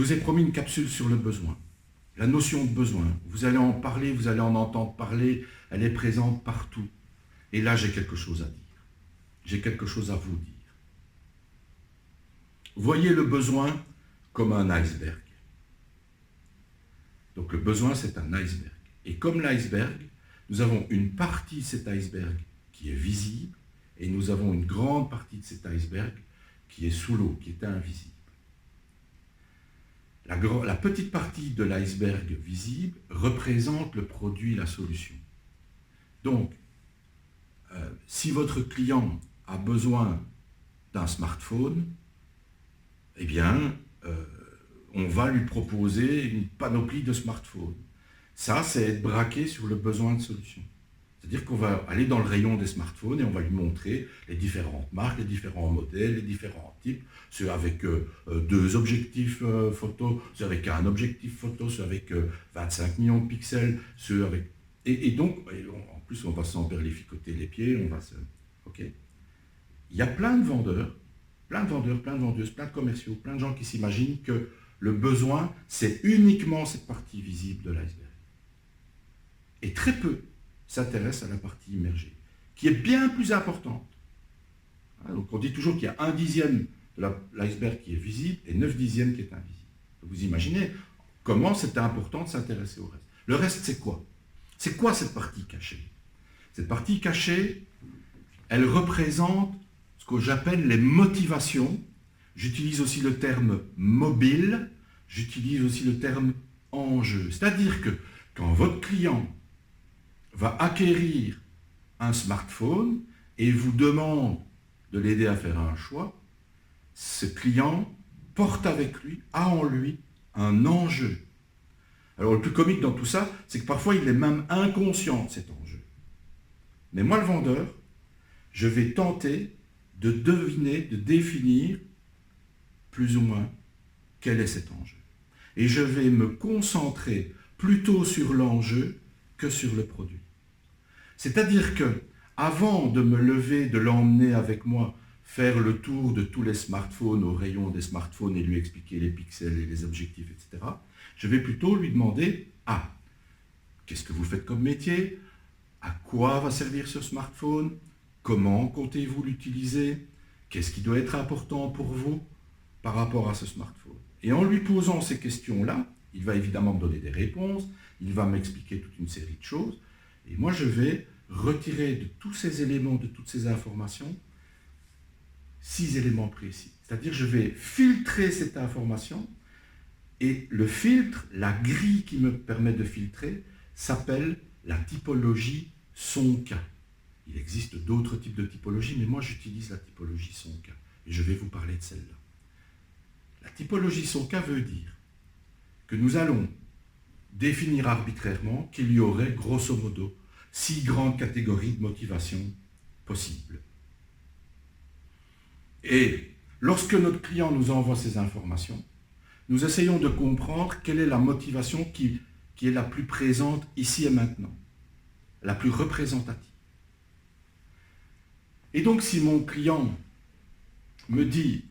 vous ai promis une capsule sur le besoin. La notion de besoin, vous allez en parler, vous allez en entendre parler, elle est présente partout. Et là, j'ai quelque chose à dire. J'ai quelque chose à vous dire. Voyez le besoin comme un iceberg. Donc le besoin, c'est un iceberg. Et comme l'iceberg, nous avons une partie de cet iceberg qui est visible, et nous avons une grande partie de cet iceberg qui est sous l'eau, qui est invisible. La petite partie de l'iceberg visible représente le produit, la solution. Donc, si votre client a besoin d'un smartphone, eh bien, on va lui proposer une panoplie de smartphones. Ça, c'est être braqué sur le besoin de solution. C'est-à-dire qu'on va aller dans le rayon des smartphones et on va lui montrer les différentes marques, les différents modèles, les différents types, ceux avec 2 objectifs photo, ceux avec un objectif photo, ceux avec 25 millions de pixels, ceux avec... Et donc, en plus, on va s'emberlificoter les pieds, on va se... Ok. Il y a plein de vendeurs, plein de vendeuses, plein de commerciaux, plein de gens qui s'imaginent que le besoin, c'est uniquement cette partie visible de l'iceberg. Et très peu s'intéressent à la partie immergée, qui est bien plus importante. Donc on dit toujours qu'il y a 1/10 de l'iceberg qui est visible et 9/10 qui est invisible. Vous imaginez comment c'est important de s'intéresser au reste. Le reste, c'est quoi? C'est quoi cette partie cachée? Cette partie cachée, elle représente ce que j'appelle les motivations. J'utilise aussi le terme mobile, j'utilise aussi le terme enjeu. C'est-à-dire que quand votre client va acquérir un smartphone et vous demande de l'aider à faire un choix, ce client porte avec lui, a en lui, un enjeu. Alors le plus comique dans tout ça, c'est que parfois il est même inconscient de cet enjeu. Mais moi le vendeur, je vais tenter de deviner, de définir plus ou moins quel est cet enjeu. Et je vais me concentrer plutôt sur l'enjeu que sur le produit. C'est-à-dire que, avant de me lever, de l'emmener avec moi, faire le tour de tous les smartphones, au rayon des smartphones et lui expliquer les pixels et les objectifs, etc., je vais plutôt lui demander, qu'est-ce que vous faites comme métier? À quoi va servir ce smartphone? Comment comptez-vous l'utiliser? Qu'est-ce qui doit être important pour vous par rapport à ce smartphone? Et en lui posant ces questions-là, il va évidemment me donner des réponses, il va m'expliquer toute une série de choses, et moi je vais retirer de tous ces éléments, de toutes ces informations, 6 éléments précis. C'est-à-dire je vais filtrer cette information, et le filtre, la grille qui me permet de filtrer, s'appelle la typologie SONCA. Il existe d'autres types de typologies, mais moi j'utilise la typologie SONCA, et je vais vous parler de celle-là. La typologie SONCA veut dire que nous allons définir arbitrairement qu'il y aurait grosso modo 6 grandes catégories de motivation possibles. Et lorsque notre client nous envoie ces informations, nous essayons de comprendre quelle est la motivation qui est la plus présente ici et maintenant, la plus représentative. Et donc si mon client me dit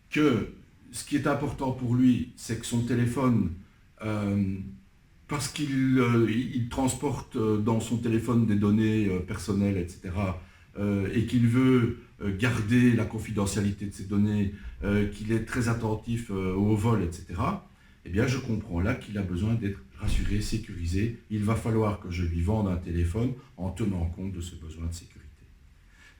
que ce qui est important pour lui, c'est que son téléphone, parce qu'il transporte dans son téléphone des données personnelles, etc., et qu'il veut garder la confidentialité de ces données, qu'il est très attentif au vol, etc., eh bien je comprends là qu'il a besoin d'être rassuré, sécurisé. Il va falloir que je lui vende un téléphone en tenant compte de ce besoin de sécurité.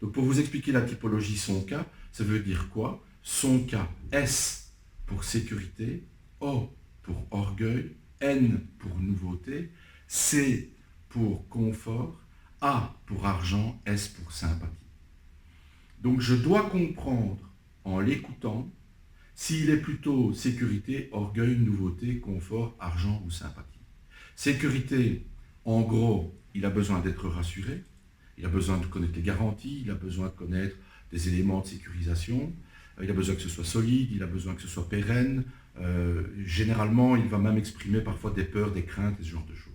Donc pour vous expliquer la typologie SONCA, ça veut dire quoi? SONCA, S pour sécurité, O pour orgueil, N pour nouveauté, C pour confort, A pour argent, S pour sympathie. Donc je dois comprendre en l'écoutant s'il est plutôt sécurité, orgueil, nouveauté, confort, argent ou sympathie. Sécurité, en gros, il a besoin d'être rassuré, il a besoin de connaître les garanties, il a besoin de connaître des éléments de sécurisation, il a besoin que ce soit solide, il a besoin que ce soit pérenne. Généralement, il va même exprimer parfois des peurs, des craintes, ce genre de choses.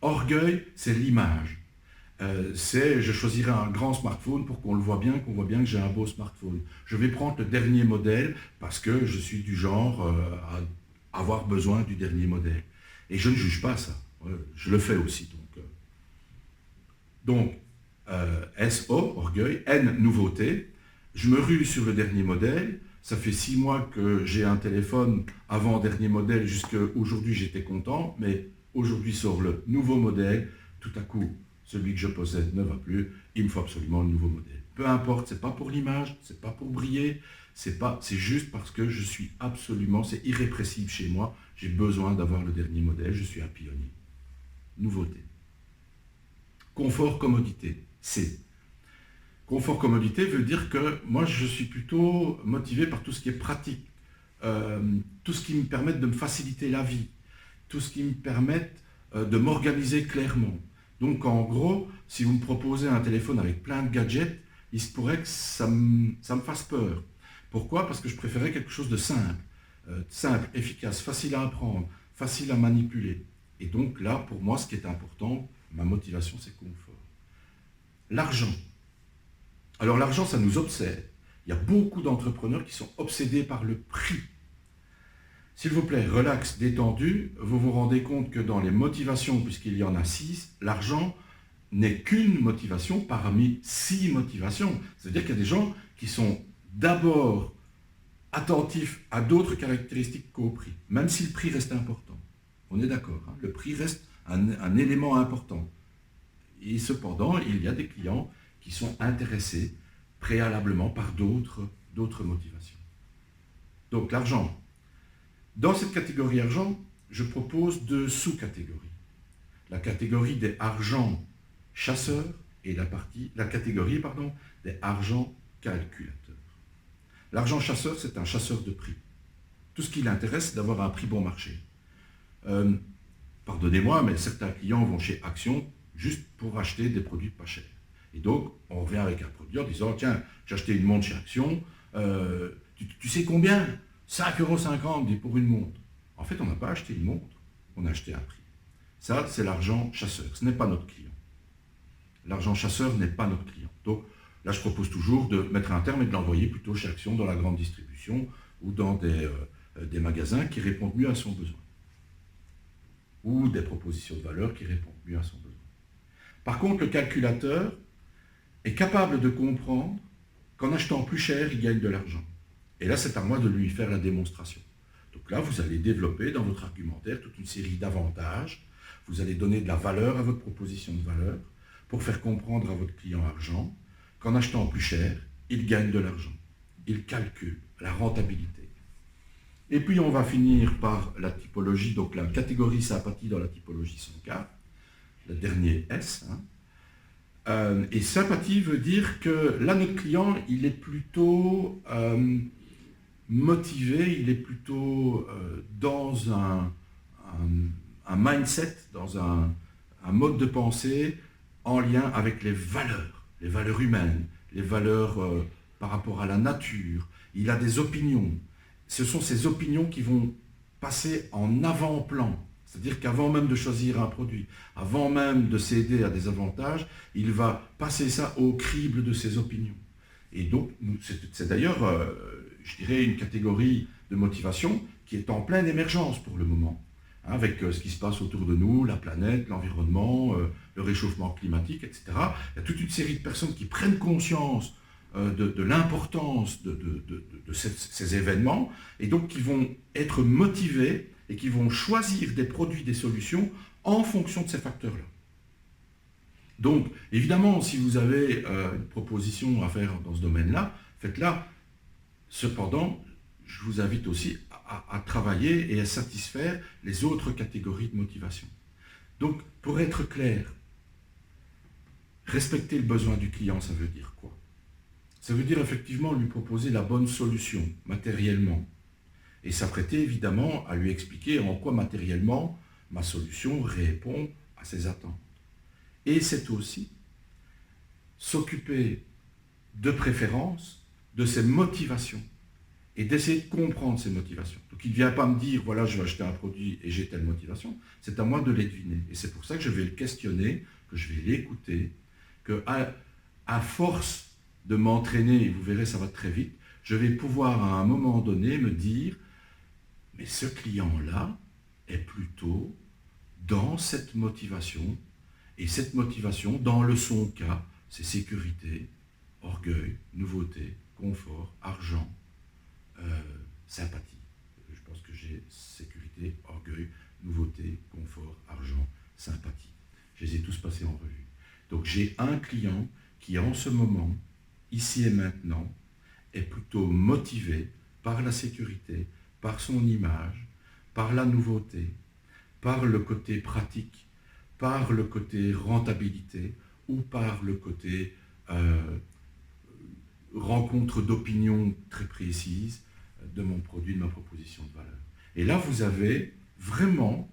Orgueil, c'est l'image. Je choisirai un grand smartphone pour qu'on le voit bien, qu'on voit bien que j'ai un beau smartphone. Je vais prendre le dernier modèle parce que je suis du genre à avoir besoin du dernier modèle. Et je ne juge pas ça. Je le fais aussi. Donc SO, orgueil, N, nouveauté. Je me rue sur le dernier modèle. Ça fait 6 mois que j'ai un téléphone avant dernier modèle. Jusqu'à aujourd'hui, j'étais content. Mais aujourd'hui sort le nouveau modèle. Tout à coup, celui que je possède ne va plus. Il me faut absolument le nouveau modèle. Peu importe, c'est pas pour l'image, c'est pas pour briller. C'est juste parce que je suis absolument, c'est irrépressible chez moi. J'ai besoin d'avoir le dernier modèle. Je suis un pionnier. Nouveauté. Confort, commodité. C. Confort, commodité veut dire que moi, je suis plutôt motivé par tout ce qui est pratique, tout ce qui me permet de me faciliter la vie, tout ce qui me permet de m'organiser clairement. Donc, en gros, si vous me proposez un téléphone avec plein de gadgets, il se pourrait que ça me fasse peur. Pourquoi? Parce que je préférais quelque chose de simple, efficace, facile à apprendre, facile à manipuler. Et donc là, pour moi, ce qui est important, ma motivation, c'est confort. L'argent. Alors l'argent, ça nous obsède. Il y a beaucoup d'entrepreneurs qui sont obsédés par le prix. S'il vous plaît, relax, détendu, vous vous rendez compte que dans les motivations, puisqu'il y en a 6, l'argent n'est qu'une motivation parmi 6 motivations. C'est-à-dire qu'il y a des gens qui sont d'abord attentifs à d'autres caractéristiques qu'au prix, même si le prix reste important. On est d'accord, hein? Le prix reste un élément important. Et cependant, il y a des clients qui sont intéressés préalablement par d'autres motivations. Donc l'argent. Dans cette catégorie argent, je propose 2 sous-catégories. La catégorie des argents chasseurs et la catégorie des argents calculateurs. L'argent chasseur, c'est un chasseur de prix. Tout ce qui l'intéresse, c'est d'avoir un prix bon marché. Pardonnez-moi, mais certains clients vont chez Action juste pour acheter des produits pas chers. Et donc, on revient avec un produit en disant, tiens, j'ai acheté une montre chez Action, tu sais combien? 5,50 € pour une montre. En fait, on n'a pas acheté une montre, on a acheté un prix. Ça, c'est l'argent chasseur, ce n'est pas notre client. L'argent chasseur n'est pas notre client. Donc, là, je propose toujours de mettre un terme et de l'envoyer plutôt chez Action dans la grande distribution ou dans des magasins qui répondent mieux à son besoin. Ou des propositions de valeur qui répondent mieux à son besoin. Par contre, le calculateur est capable de comprendre qu'en achetant plus cher, il gagne de l'argent. Et là, c'est à moi de lui faire la démonstration. Donc là, vous allez développer dans votre argumentaire toute une série d'avantages. Vous allez donner de la valeur à votre proposition de valeur pour faire comprendre à votre client argent qu'en achetant plus cher, il gagne de l'argent. Il calcule la rentabilité. Et puis, on va finir par la typologie, donc la catégorie sympathie dans la typologie 104, le dernier S. Et sympathie veut dire que là, notre client, il est plutôt motivé, il est plutôt dans un mindset, dans un mode de pensée en lien avec les valeurs humaines, les valeurs par rapport à la nature. Il a des opinions. Ce sont ces opinions qui vont passer en avant-plan. C'est-à-dire qu'avant même de choisir un produit, avant même de céder à des avantages, il va passer ça au crible de ses opinions. Et donc, c'est d'ailleurs, je dirais, une catégorie de motivation qui est en pleine émergence pour le moment, hein, avec ce qui se passe autour de nous, la planète, l'environnement, le réchauffement climatique, etc. Il y a toute une série de personnes qui prennent conscience de l'importance de ces événements, et donc qui vont être motivés et qui vont choisir des produits, des solutions en fonction de ces facteurs-là. Donc, évidemment, si vous avez une proposition à faire dans ce domaine-là, faites-la. Cependant, je vous invite aussi à travailler et à satisfaire les autres catégories de motivation. Donc, pour être clair, respecter le besoin du client, ça veut dire quoi? Ça veut dire effectivement lui proposer la bonne solution, matériellement. Et s'apprêter évidemment à lui expliquer en quoi matériellement ma solution répond à ses attentes. Et c'est aussi s'occuper de préférence de ses motivations et d'essayer de comprendre ses motivations. Donc il ne vient pas me dire, voilà, je vais acheter un produit et j'ai telle motivation. C'est à moi de les deviner. Et c'est pour ça que je vais le questionner, que je vais l'écouter, que à force de m'entraîner, et vous verrez, ça va très vite, je vais pouvoir à un moment donné me dire, Mais ce client-là est plutôt dans cette motivation, et cette motivation, dans le son cas, c'est sécurité, orgueil, nouveauté, confort, argent, sympathie. Je pense que j'ai sécurité, orgueil, nouveauté, confort, argent, sympathie. Je les ai tous passés en revue. Donc j'ai un client qui en ce moment, ici et maintenant, est plutôt motivé par la sécurité, par son image, par la nouveauté, par le côté pratique, par le côté rentabilité ou par le côté rencontre d'opinions très précises de mon produit, de ma proposition de valeur. Et là, vous avez vraiment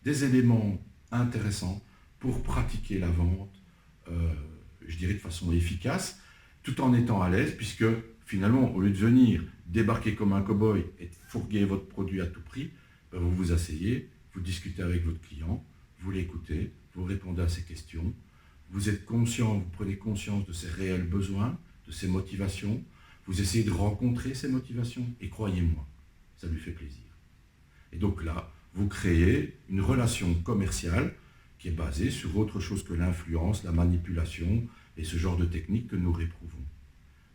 des éléments intéressants pour pratiquer la vente, je dirais de façon efficace, tout en étant à l'aise, puisque finalement, au lieu de venir débarquer comme un cow-boy et fourguer votre produit à tout prix, vous vous asseyez, vous discutez avec votre client, vous l'écoutez, vous répondez à ses questions, vous êtes conscient, vous prenez conscience de ses réels besoins, de ses motivations, vous essayez de rencontrer ses motivations, et croyez-moi, ça lui fait plaisir. Et donc là, vous créez une relation commerciale qui est basée sur autre chose que l'influence, la manipulation et ce genre de techniques que nous réprouvons.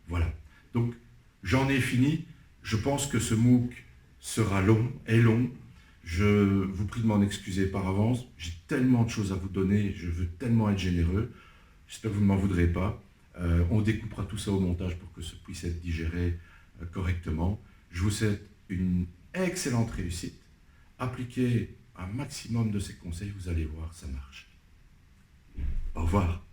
Voilà. Donc, j'en ai fini. Je pense que ce MOOC sera long, est long. Je vous prie de m'en excuser par avance. J'ai tellement de choses à vous donner, je veux tellement être généreux. J'espère que vous ne m'en voudrez pas. On découpera tout ça au montage pour que ça puisse être digéré correctement. Je vous souhaite une excellente réussite. Appliquez un maximum de ces conseils, vous allez voir, ça marche. Au revoir.